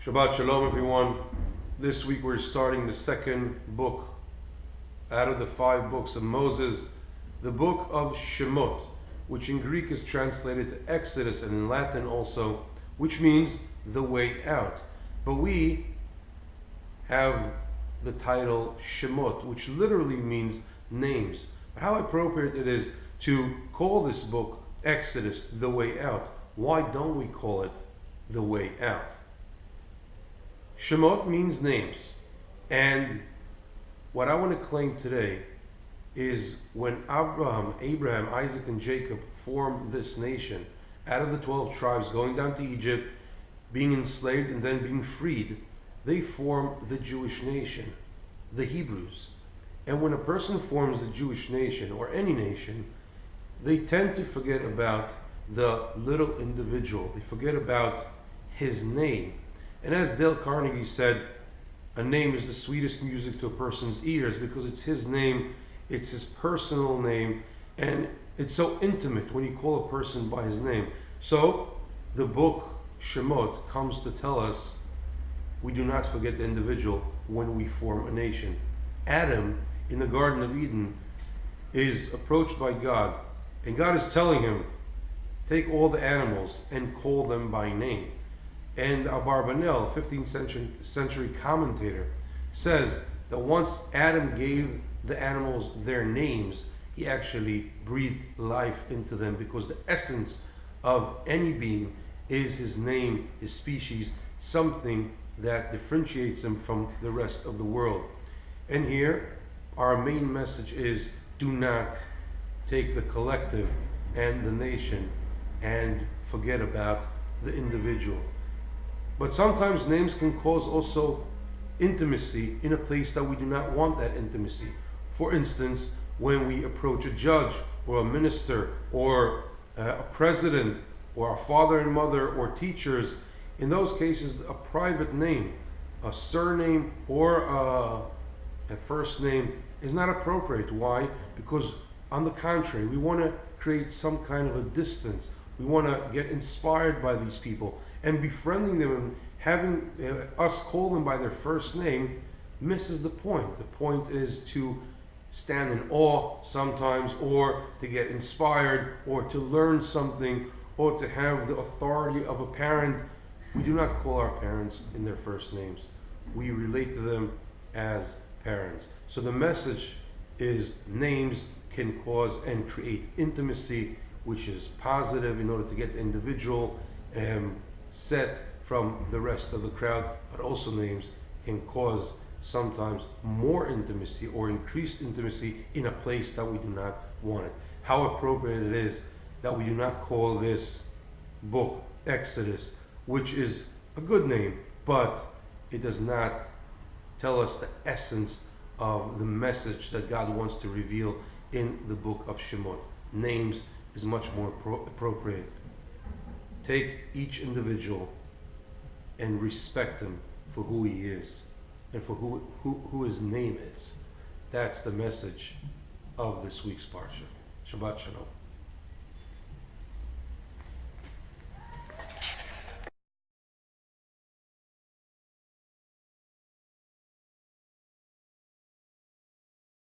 Shabbat Shalom, everyone. This week we're starting the second book out of the 5 books of Moses, the book of Shemot, which in Greek is translated to Exodus and in Latin also, which means the way out. But we have the title Shemot, which literally means names. How appropriate it is to call this book Exodus, the way out. Why don't we call it the way out? Shemot means names, and what I want to claim today is when Abraham, Isaac, and Jacob formed this nation out of the 12 tribes, going down to Egypt, being enslaved and then being freed, they formed the Jewish nation, the Hebrews. And when a person forms the Jewish nation, or any nation, they tend to forget about the little individual. They forget about his name. And as Dale Carnegie said, a name is the sweetest music to a person's ears because it's his name, it's his personal name, and it's so intimate when you call a person by his name. So the book Shemot comes to tell us we do not forget the individual when we form a nation. Adam in the Garden of Eden is approached by God, and God is telling him, take all the animals and call them by name. And Abarbanel, 15th century commentator, says that once Adam gave the animals their names, he actually breathed life into them, because the essence of any being is his name, his species, something that differentiates him from the rest of the world. And here, our main message is, do not take the collective and the nation and forget about the individual. But sometimes names can cause also intimacy in a place that we do not want that intimacy. For instance, when we approach a judge or a minister or a president or a father and mother or teachers, in those cases a private name, a surname or a first name is not appropriate. Why? Because on the contrary, we want to create some kind of a distance. We want to get inspired by these people, and befriending them and having us call them by their first name misses the point. The point is to stand in awe sometimes, or to get inspired, or to learn something, or to have the authority of a parent. We do not call our parents in their first names. We relate to them as parents. So the message is names can cause and create intimacy, which is positive in order to get the individual set from the rest of the crowd, but also names can cause sometimes more intimacy or increased intimacy in a place that we do not want it. How appropriate it is that we do not call this book Exodus, which is a good name, but it does not tell us the essence of the message that God wants to reveal in the book of Shemot. Names is much more appropriate. Take each individual and respect him for who he is and for who his name is. That's the message of this week's Parsha. Shabbat Shalom.